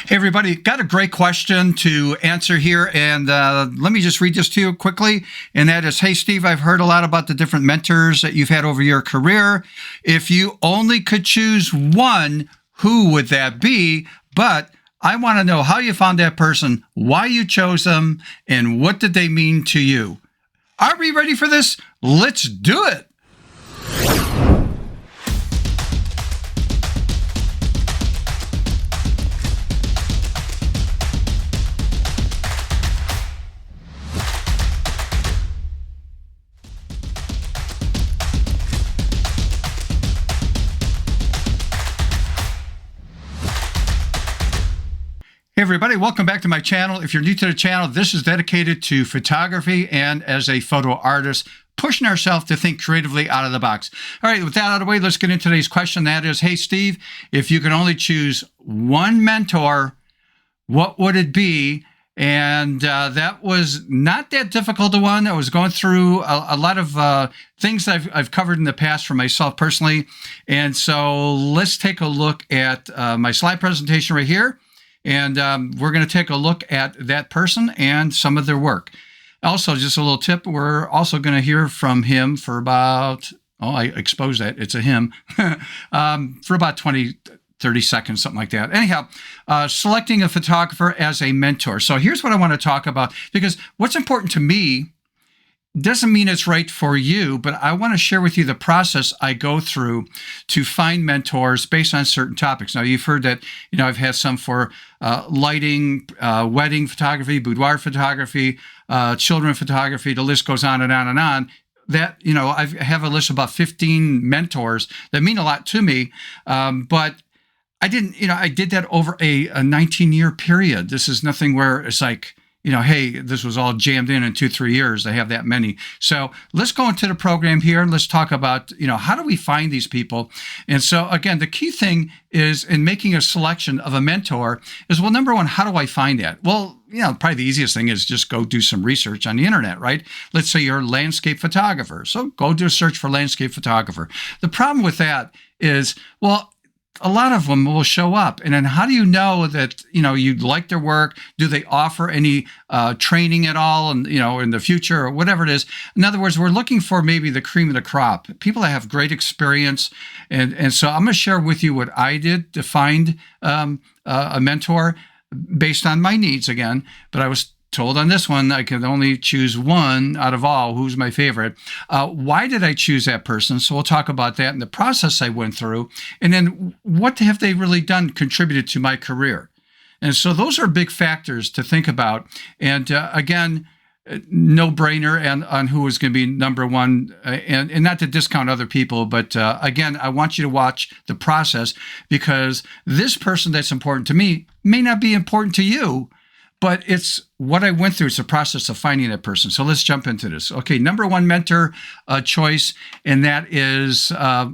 Hey, everybody, got a great question to answer here. And let me just read this to you quickly. And that is, hey, Steve, I've heard a lot about the different mentors that you've had over your career. If you only could choose one, who would that be? But I want to know how you found that person, why you chose them, and what did they mean to you? Are we ready for this? Let's do it. Hey everybody, welcome back to my channel. If you're new to the channel, this is dedicated to photography and as a photo artist, pushing ourselves to think creatively out of the box. All right, with that out of the way, let's get into today's question. That is, hey Steve, if you could only choose one mentor, what would it be? And that was not that difficult a one. I was going through a lot of things that I've covered in the past for myself personally. And so let's take a look at my slide presentation right here. And we're going to take a look at that person and some of their work. Also, just a little tip, we're also going to hear from him for about, I exposed that, it's a him, for about 20, 30 seconds, something like that. Anyhow, selecting a photographer as a mentor. So here's what I want to talk about, because what's important to me doesn't mean it's right for you, but I want to share with you the process I go through to find mentors based on certain topics. Now, you've heard that, I've had some for lighting, wedding photography, boudoir photography, children photography, the list goes on and on and on. That, I have a list of about 15 mentors that mean a lot to me, but I didn't, I did that over a 19-year period. This is nothing where it's like, hey, this was all jammed in 2-3 years. I have that many. So let's go into the program here and let's talk about, how do we find these people? And so again, the key thing is in making a selection of a mentor is, well, number one, how do I find that? Well, probably the easiest thing is just go do some research on the internet, right? Let's say you're a landscape photographer. So go do a search for landscape photographer. The problem with that is, well, a lot of them will show up. And then how do you know that, you like their work? Do they offer any training at all and, in the future or whatever it is? In other words, we're looking for maybe the cream of the crop, people that have great experience. And so I'm going to share with you what I did to find a mentor based on my needs again. But I was told on this one, I could only choose one out of all. Who's my favorite? Why did I choose that person? So we'll talk about that and the process I went through. And then what have they really done, contributed to my career? And so those are big factors to think about. And again, no brainer on who is going to be number one, and not to discount other people, but again, I want you to watch the process, because this person that's important to me may not be important to you, but it's what I went through. It's a process of finding that person. So let's jump into this. Okay, number one mentor choice, and that is a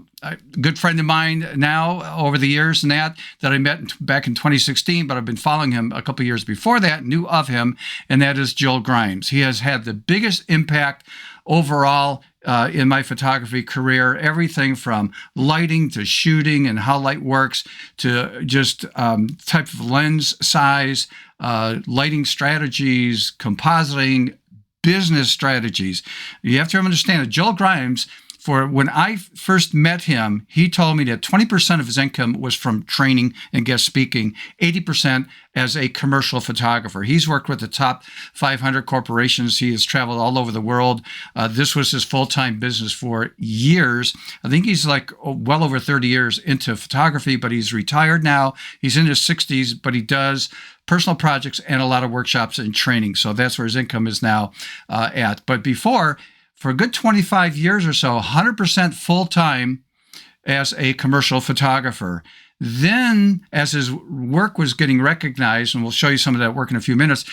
good friend of mine now over the years, and that I met back in 2016, but I've been following him a couple of years before that, knew of him, and that is Joel Grimes. He has had the biggest impact overall in my photography career, everything from lighting to shooting and how light works to just type of lens size, lighting strategies, compositing, business strategies. You have to understand that Joel Grimes, for when I first met him, he told me that 20% of his income was from training and guest speaking, 80% as a commercial photographer. He's worked with the top 500 corporations. He has traveled all over the world. This was his full-time business for years. I think he's like well over 30 years into photography, but he's retired now. He's in his 60s, but he does personal projects and a lot of workshops and training. So that's where his income is now at. But before, for a good 25 years or so, 100% full-time as a commercial photographer. Then, as his work was getting recognized, and we'll show you some of that work in a few minutes,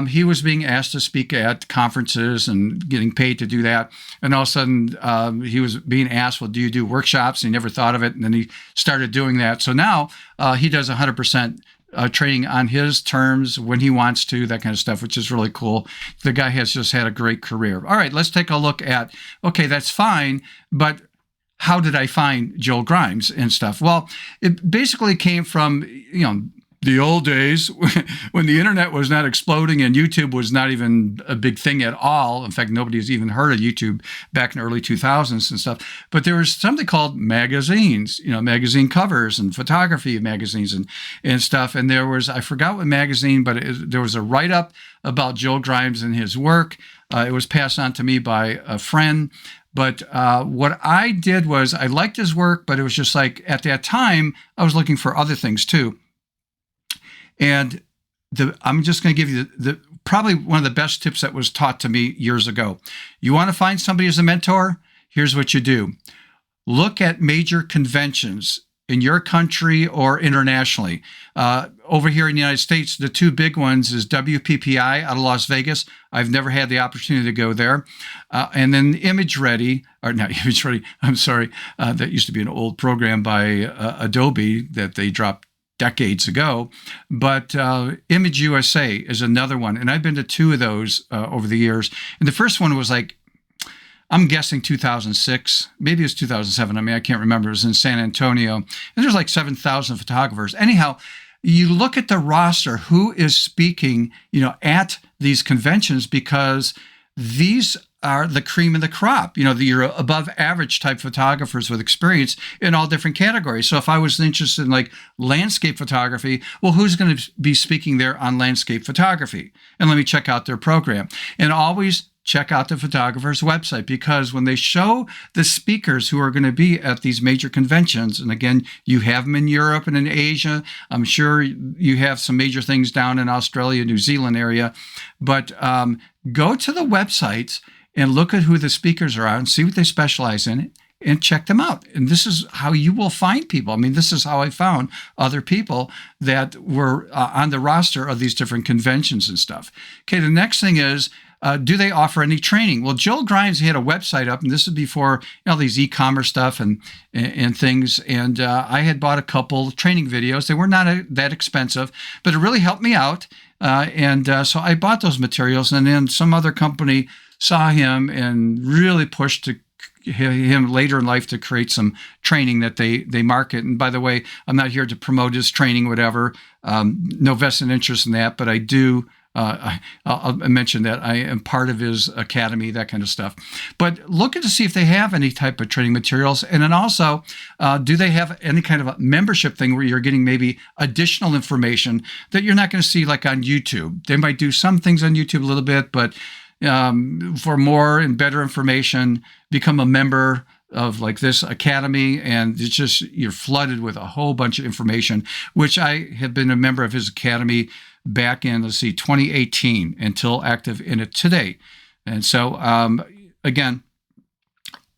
he was being asked to speak at conferences and getting paid to do that. And all of a sudden, he was being asked, well, do you do workshops? And he never thought of it. And then he started doing that. So now he does 100% training on his terms when he wants to, that kind of stuff, which is really cool. The guy has just had a great career. All right, let's take a look at, okay, that's fine, but how did I find Joel Grimes and stuff? Well, it basically came from, the old days when the internet was not exploding and YouTube was not even a big thing at all. In fact, nobody's even heard of YouTube back in the early 2000s and stuff. But there was something called magazines, magazine covers and photography magazines and stuff. And there was, I forgot what magazine, but there was a write-up about Joel Grimes and his work. It was passed on to me by a friend. But what I did was I liked his work, but it was just like at that time, I was looking for other things too. And I'm just going to give you the probably one of the best tips that was taught to me years ago. You want to find somebody as a mentor? Here's what you do. Look at major conventions in your country or internationally. Over here in the United States, the two big ones is WPPI out of Las Vegas. I've never had the opportunity to go there. And then ImageReady, or not ImageReady, I'm sorry, that used to be an old program by Adobe that they dropped decades ago, but Image USA is another one. And I've been to two of those over the years. And the first one was like, I'm guessing 2006, maybe it was 2007. I mean, I can't remember. It was in San Antonio. And there's like 7,000 photographers. Anyhow, you look at the roster, who is speaking, at these conventions, because these are the cream of the crop, your above average type photographers with experience in all different categories. So if I was interested in like landscape photography, well, who's going to be speaking there on landscape photography? And let me check out their program. And always check out the photographer's website, because when they show the speakers who are going to be at these major conventions, and again, you have them in Europe and in Asia, I'm sure you have some major things down in Australia, New Zealand area, but go to the websites and look at who the speakers are and see what they specialize in and check them out. And this is how you will find people. I mean, this is how I found other people that were on the roster of these different conventions and stuff. Okay, the next thing is, do they offer any training? Well, Joel Grimes, he had a website up, and this is before these e-commerce stuff and things. And I had bought a couple training videos. They were not that expensive, but it really helped me out. So I bought those materials, and then some other company saw him and really pushed to him later in life to create some training that they market. And by the way, I'm not here to promote his training, whatever. No vested interest in that, but I do. I'll mention that I am part of his academy, that kind of stuff. But look to see if they have any type of training materials. And then also, do they have any kind of a membership thing where you're getting maybe additional information that you're not going to see like on YouTube? They might do some things on YouTube a little bit, but for more and better information, become a member of like this academy, and it's just, you're flooded with a whole bunch of information, which I have been a member of his academy back in, 2018 until active in it today. And so, again,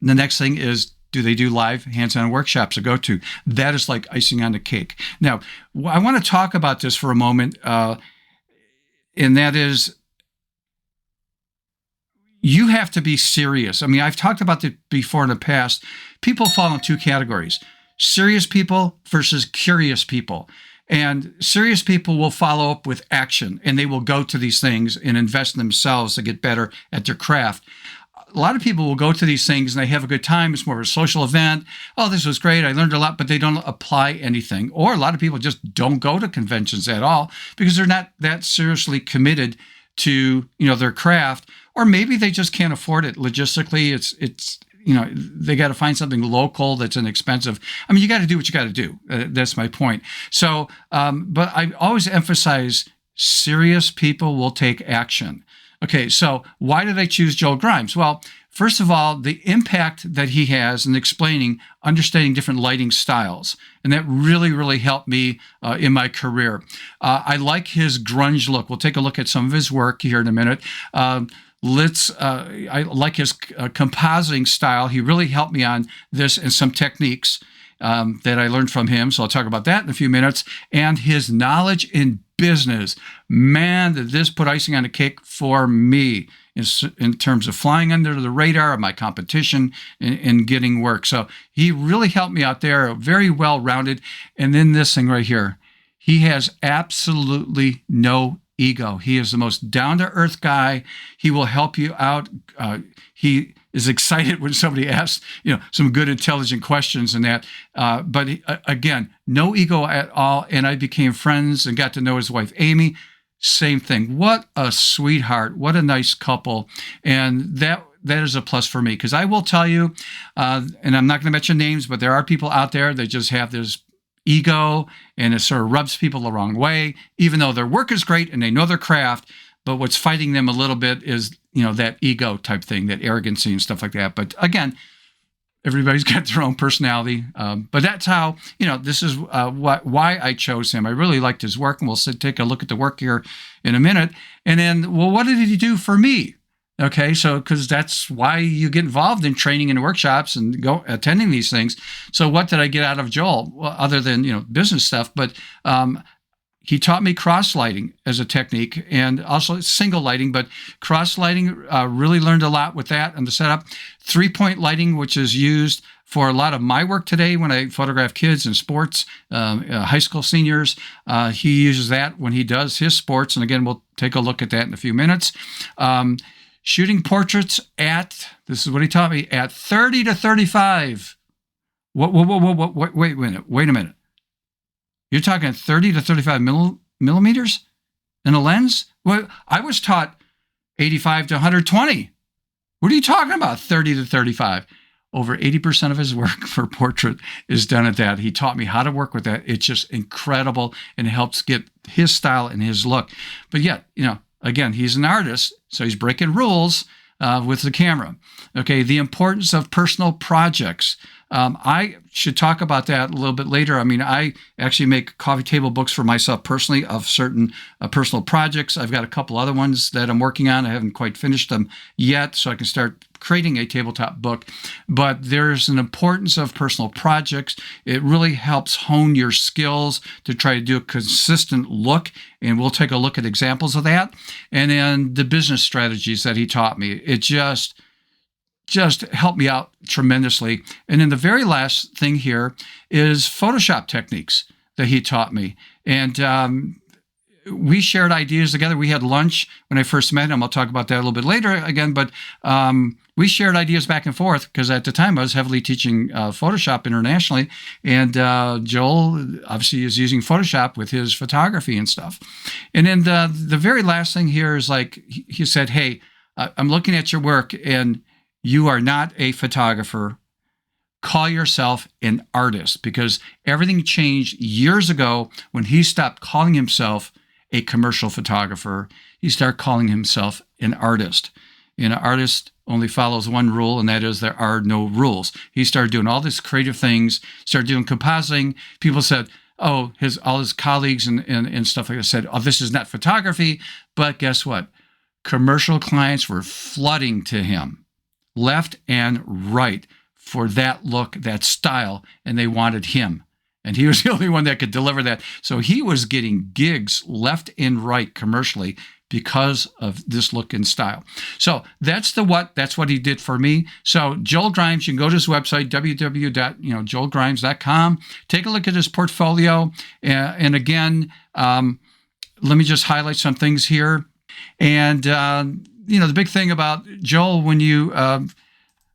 the next thing is, do they do live hands-on workshops to go to? That is like icing on the cake. Now, I want to talk about this for a moment, and that is, you have to be serious. I mean, I've talked about it before in the past. People fall in two categories: serious people versus curious people. And serious people will follow up with action, and they will go to these things and invest in themselves to get better at their craft. A lot of people will go to these things and they have a good time. It's more of a social event. Oh, this was great. I learned a lot, but they don't apply anything. Or a lot of people just don't go to conventions at all because they're not that seriously committed to, their craft, or maybe they just can't afford it logistically. It's they got to find something local that's inexpensive. I mean, you got to do what you got to do. That's my point. So, but I always emphasize serious people will take action. Okay, so why did I choose Joel Grimes? Well, first of all, the impact that he has in understanding different lighting styles. And that really, really helped me in my career. I like his grunge look. We'll take a look at some of his work here in a minute. I like his compositing style. He really helped me on this and some techniques that I learned from him. So I'll talk about that in a few minutes. And his knowledge in business. Man, did this put icing on the cake for me in terms of flying under the radar of my competition and getting work. So he really helped me out there, very well-rounded. And then this thing right here, he has absolutely no ego. He is the most down-to-earth guy. He will help you out. He is excited when somebody asks, some good, intelligent questions and that. But again, no ego at all. And I became friends and got to know his wife, Amy. Same thing. What a sweetheart. What a nice couple. And that is a plus for me, because I will tell you, and I'm not going to mention names, but there are people out there that just have this ego, and it sort of rubs people the wrong way, even though their work is great and they know their craft. But what's fighting them a little bit is, that ego type thing, that arrogancy and stuff like that. But again, everybody's got their own personality. But that's how, this is why I chose him. I really liked his work, and we'll take a look at the work here in a minute. And then, well, what did he do for me? Okay, so because that's why you get involved in training and workshops and go attending these things. So what did I get out of Joel? Well, other than business stuff, but he taught me cross lighting as a technique, and also single lighting. But cross lighting, really learned a lot with that and the setup. 3-point lighting, which is used for a lot of my work today when I photograph kids in sports, high school seniors. He uses that when he does his sports, and again, we'll take a look at that in a few minutes. Shooting portraits this is what he taught me, at 30 to 35. Wait a minute. You're talking 30 to 35 millimeters in a lens? Well, I was taught 85 to 120. What are you talking about, 30 to 35? Over 80% of his work for portrait is done at that. He taught me how to work with that. It's just incredible, and it helps get his style and his look. But yet, again, he's an artist, so he's breaking rules with the camera. Okay, the importance of personal projects. I should talk about that a little bit later. I mean, I actually make coffee table books for myself personally of certain personal projects. I've got a couple other ones that I'm working on. I haven't quite finished them yet, so I can start creating a tabletop book. But there's an importance of personal projects. It really helps hone your skills to try to do a consistent look, and we'll take a look at examples of that. And then the business strategies that he taught me. It just helped me out tremendously. And then the very last thing here is Photoshop techniques that he taught me. And we shared ideas together. We had lunch when I first met him. I'll talk about that a little bit later again. But we shared ideas back and forth, because at the time I was heavily teaching Photoshop internationally. And Joel obviously is using Photoshop with his photography and stuff. And then the very last thing here is, like, he said, hey, I'm looking at your work, and you are not a photographer. Call yourself an artist, because everything changed years ago when he stopped calling himself a commercial photographer. He started calling himself an artist. And an artist only follows one rule, and that is there are no rules. He started doing all these creative things, started doing compositing. People said, all his colleagues and stuff like that said, this is not photography. But guess what? Commercial clients were flooding to him, left and right, for that look, that style, and they wanted him. And he was the only one that could deliver that. So he was getting gigs left and right commercially because of this look and style. So that's what he did for me. So Joel Grimes, you can go to his website, www.joelgrimes.com. Take a look at his portfolio. And again, let me just highlight some things here. And, the big thing about Joel, when you, a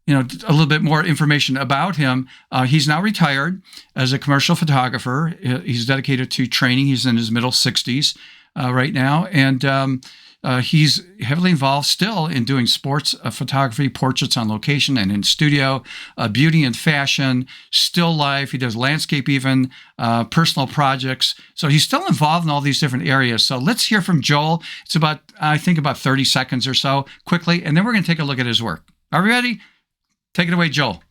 little bit more information about him, he's now retired as a commercial photographer. He's dedicated to training. He's in his middle 60s right now. And he's heavily involved still in doing sports photography, portraits on location and in studio, beauty and fashion, still life. He does landscape even, personal projects. So he's still involved in all these different areas. So let's hear from Joel. It's about 30 seconds or so quickly, and then we're going to take a look at his work. Are we ready? Take it away, Joel.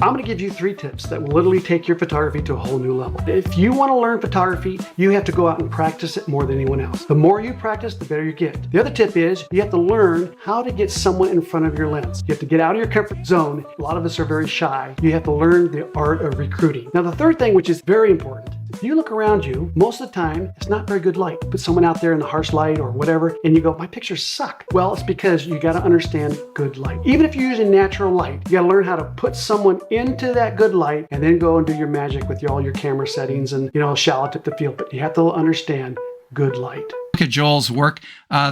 I'm going to give you 3 tips that will literally take your photography to a whole new level. If you want to learn photography, you have to go out and practice it more than anyone else. The more you practice, the better you get. The other tip is you have to learn how to get someone in front of your lens. You have to get out of your comfort zone. A lot of us are very shy. You have to learn the art of recruiting. Now, the third thing, which is very important, if you look around you, most of the time, it's not very good light. Put someone out there in the harsh light or whatever, and you go, my pictures suck. Well, it's because you got to understand good light. Even if you're using natural light, you got to learn how to put someone into that good light and then go and do your magic with all your camera settings and, shallot tip the field. But you have to understand good light. Look at Joel's work.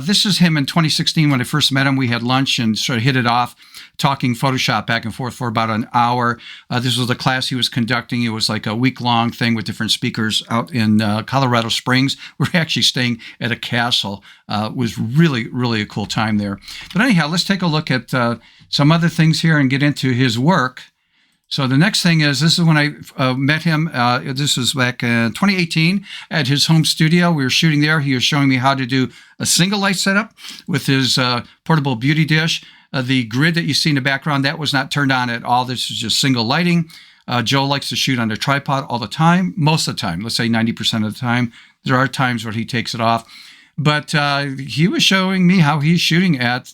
This is him in 2016 when I first met him. We had lunch and sort of hit it off, talking Photoshop back and forth for about an hour. This was the class he was conducting. It was like a week-long thing with different speakers out in Colorado Springs. We were actually staying at a castle. It was really, really a cool time there. But anyhow, let's take a look at some other things here and get into his work. So the next thing is, this is when I met him. This was back in 2018 at his home studio. We were shooting there. He was showing me how to do a single light setup with his portable beauty dish. The grid that you see in the background, that was not turned on at all. This is just single lighting. Joe likes to shoot on a tripod all the time, most of the time, let's say 90% of the time. There are times where he takes it off. But he was showing me how he's shooting at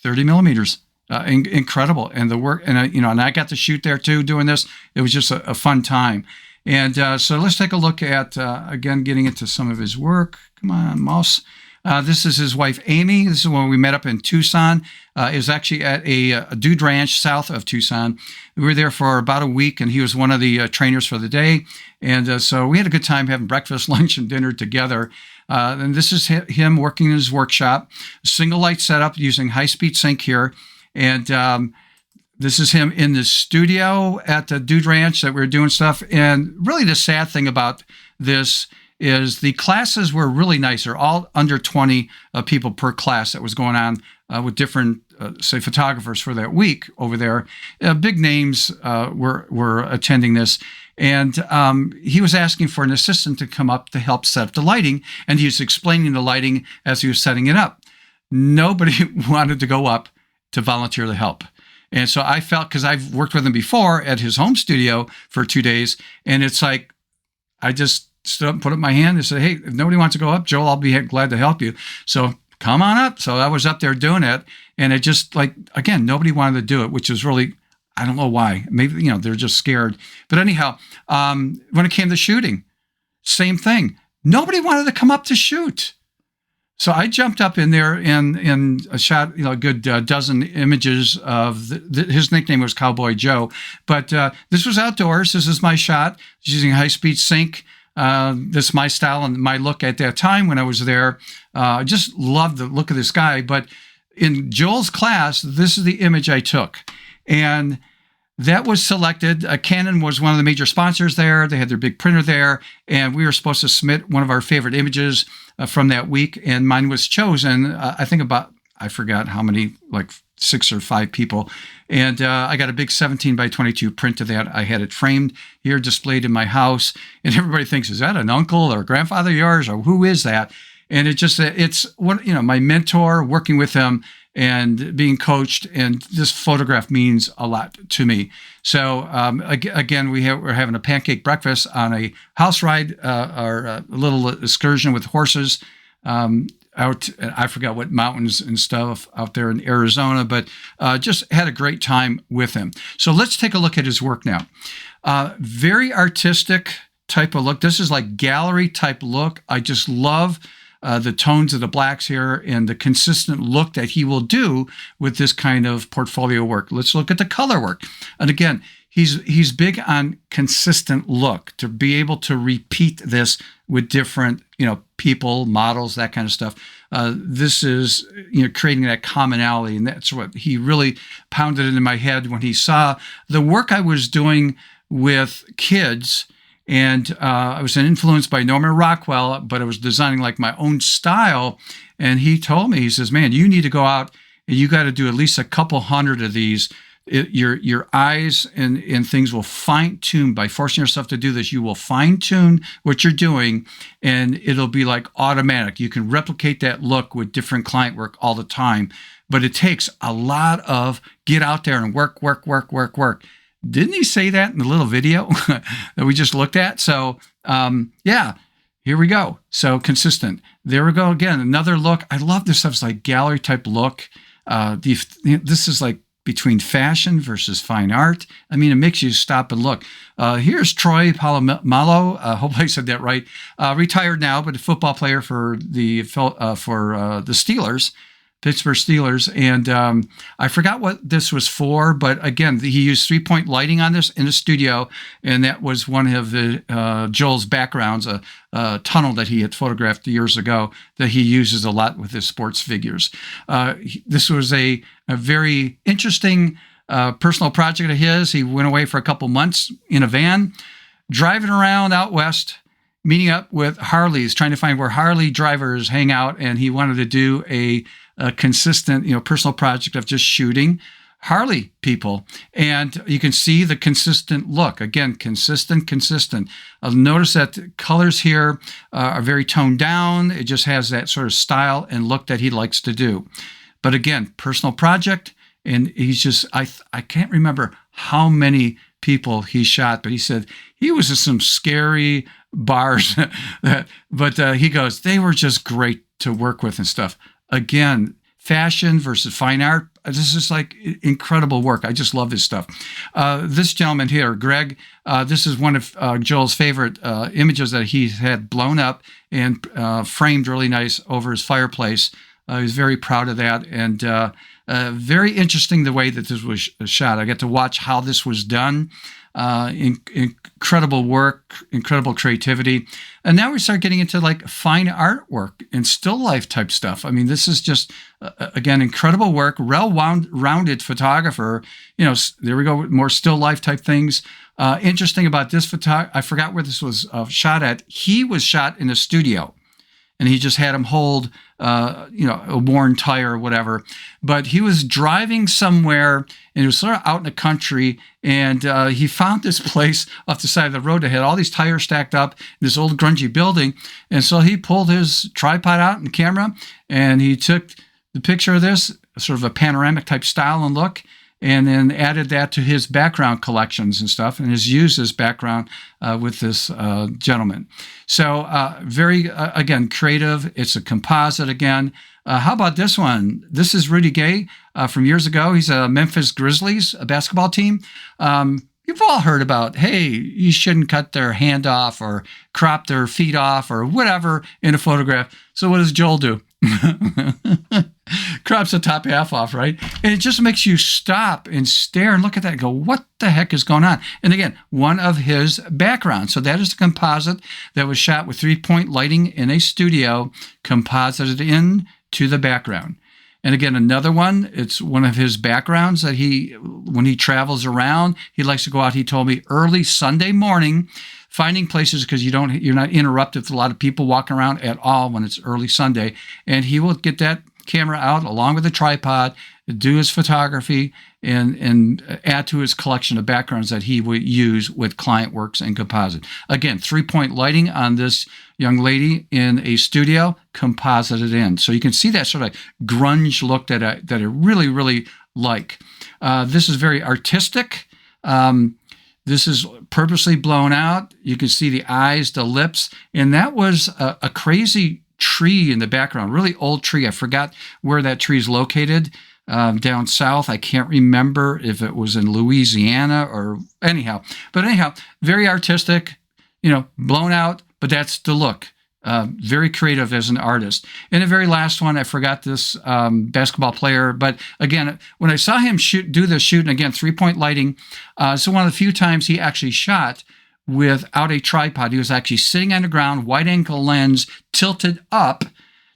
30 millimeters. Incredible. And the work, and and I got to shoot there too doing this. It was just a fun time. And so let's take a look at, again, getting into some of his work. Come on, mouse. This is his wife, Amy. This is when we met up in Tucson. It was actually at a dude ranch south of Tucson. We were there for about a week, and he was one of the trainers for the day. And so we had a good time having breakfast, lunch, and dinner together. And this is him working in his workshop. Single light setup using high-speed sync here. And this is him in the studio at the Dude Ranch that we were doing stuff. And really the sad thing about this is the classes were really nice. They're all under 20 people per class that was going on with different, say, photographers for that week over there. Big names were attending this. And he was asking for an assistant to come up to help set up the lighting. And he was explaining the lighting as he was setting it up. Nobody wanted to go up to volunteer to help. And so I felt, because I've worked with him before at his home studio for 2 days, and it's like, I just stood up and put up my hand and said, hey, if nobody wants to go up, Joel, I'll be glad to help you. So come on up. So I was up there doing it, and it just, like, again, nobody wanted to do it, which is really, I don't know why. Maybe, they're just scared. But anyhow, when it came to shooting, same thing. Nobody wanted to come up to shoot. So I jumped up in there and shot a good dozen images of his nickname was Cowboy Joe. But this was outdoors. This is my shot using high-speed sync. This is my style and my look at that time when I was there. I just loved the look of this guy. But in Joel's class, this is the image I took. And that was selected. Canon was one of the major sponsors there. They had their big printer there. And we were supposed to submit one of our favorite images from that week. And mine was chosen, I think I forgot how many, like 6 or 5 people. And I got a big 17 by 22 print of that. I had it framed here, displayed in my house. And everybody thinks, is that an uncle or a grandfather of yours? Or who is that? And it's what, my mentor, working with him and being coached. And this photograph means a lot to me. So again, we're having a pancake breakfast on a house ride or a little excursion with horses out. I forgot what mountains and stuff out there in Arizona, but just had a great time with him. So let's take a look at his work now. Very artistic type of look. This is like gallery type look. I just love the tones of the blacks here and the consistent look that he will do with this kind of portfolio work. Let's look at the color work. And again, he's big on consistent look, to be able to repeat this with different, people, models, that kind of stuff. This is, creating that commonality. And that's what he really pounded into my head when he saw the work I was doing with kids. And I was influenced by Norman Rockwell, but I was designing like my own style. And he told me, he says, man, you need to go out and you got to do at least a couple hundred of these. Your eyes and things will fine tune by forcing yourself to do this. You will fine tune what you're doing, and it'll be like automatic. You can replicate that look with different client work all the time, but it takes a lot of get out there and work. Didn't he say that in the little video that we just looked at? So, yeah, here we go. So consistent. There we go again. Another look. I love this stuff. It's like gallery type look. This is like between fashion versus fine art. I mean, it makes you stop and look. Here's Troy Polamalu. Hope I said that right. Retired now, but a football player for the Steelers. Pittsburgh Steelers. And I forgot what this was for, but again, he used 3-point lighting on this in the studio, and that was one of the Joel's backgrounds, a tunnel that he had photographed years ago that he uses a lot with his sports figures. This was a very interesting personal project of his. He went away for a couple months in a van, driving around out west, meeting up with Harleys, trying to find where Harley drivers hang out, and he wanted to do a consistent, personal project of just shooting Harley people. And you can see the consistent look. Again, consistent. Notice that the colors here are very toned down. It just has that sort of style and look that he likes to do. But again, personal project, and he's just, I can't remember how many people he shot, but he said he was in some scary bars, but he goes, they were just great to work with and stuff. Again, fashion versus fine art. This is like incredible work. I just love this stuff. This gentleman here, Greg, this is one of Joel's favorite images that he had blown up and framed really nice over his fireplace. He was very proud of that, and very interesting the way that this was shot. I got to watch how this was done. Incredible work, incredible creativity. And now we start getting into like fine artwork and still life type stuff. I mean, this is just, again, incredible work, well-rounded photographer. There we go, more still life type things. Interesting about this I forgot where this was shot at. He was shot in a studio, and he just had him hold, a worn tire or whatever. But he was driving somewhere, and it was sort of out in the country, and he found this place off the side of the road that had all these tires stacked up in this old grungy building. And so he pulled his tripod out and camera, and he took the picture of this, sort of a panoramic type style and look, and then added that to his background collections and stuff, and has used this background with this gentleman. So very, again, creative. It's a composite again. How about this one? This is Rudy Gay from years ago. He's a Memphis Grizzlies basketball team. You've all heard about, hey, you shouldn't cut their hand off or crop their feet off or whatever in a photograph. So what does Joel do? Crops the top half off, right? And it just makes you stop and stare and look at that and go, what the heck is going on? And again, one of his backgrounds. So that is the composite that was shot with 3-point lighting in a studio, composited into the background. And again, another one, it's one of his backgrounds that when he travels around, he likes to go out, he told me, early Sunday morning, finding places because you're not interrupted with a lot of people walking around at all when it's early Sunday. And he will get that camera out along with a tripod, do his photography, and add to his collection of backgrounds that he would use with client works and composite. Again, 3-point lighting on this young lady in a studio, composited in. So you can see that sort of grunge look that I really, really like. This is very artistic. This is purposely blown out. You can see the eyes, the lips, and that was a crazy tree in the background, really old tree. I forgot where that tree is located down south. I can't remember if it was in Louisiana or anyhow. But anyhow, very artistic, blown out, but that's the look. Very creative as an artist. And the very last one, I forgot this basketball player, but again, when I saw him do this shoot, and again, 3-point lighting, so one of the few times he actually shot without a tripod. He was actually sitting on the ground, wide-angle lens tilted up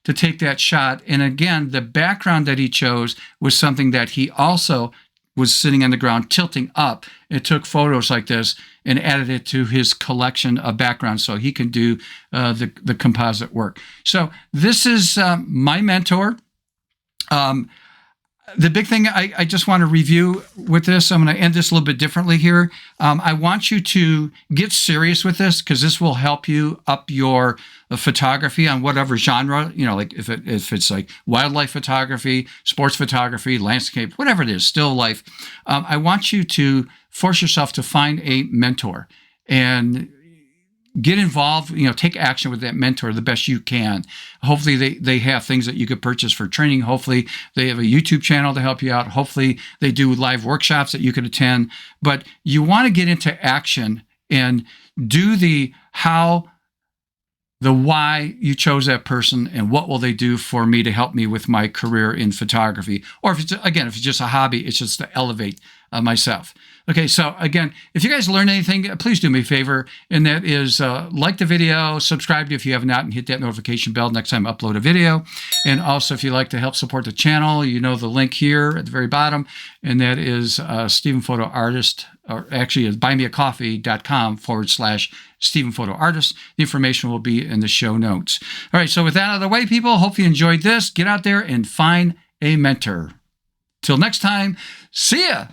to take that shot. And again, the background that he chose was something that he also was sitting on the ground, tilting up. It took photos like this and added it to his collection of backgrounds so he can do the composite work. So this is my mentor. The big thing I just want to review with this, I'm going to end this a little bit differently here. I want you to get serious with this because this will help you up your photography on whatever genre, like if it's like wildlife photography, sports photography, landscape, whatever it is, still life. I want you to force yourself to find a mentor and get involved, take action with that mentor the best you can. Hopefully they have things that you could purchase for training. Hopefully they have a YouTube channel to help you out. Hopefully they do live workshops that you could attend. But you want to get into action and do the how the why you chose that person and what will they do for me to help me with my career in photography. Or if it's just a hobby, it's just to elevate myself. Okay, so again, if you guys learned anything, please do me a favor, and that is like the video, subscribe if you have not, and hit that notification bell next time I upload a video. And also, if you'd like to help support the channel, you know the link here at the very bottom, and that is Stephen Photo Artist, or actually it's buymeacoffee.com/Stephen Photo Artist. The information will be in the show notes. All right, so with that out of the way, people, hope you enjoyed this. Get out there and find a mentor. Till next time, see ya.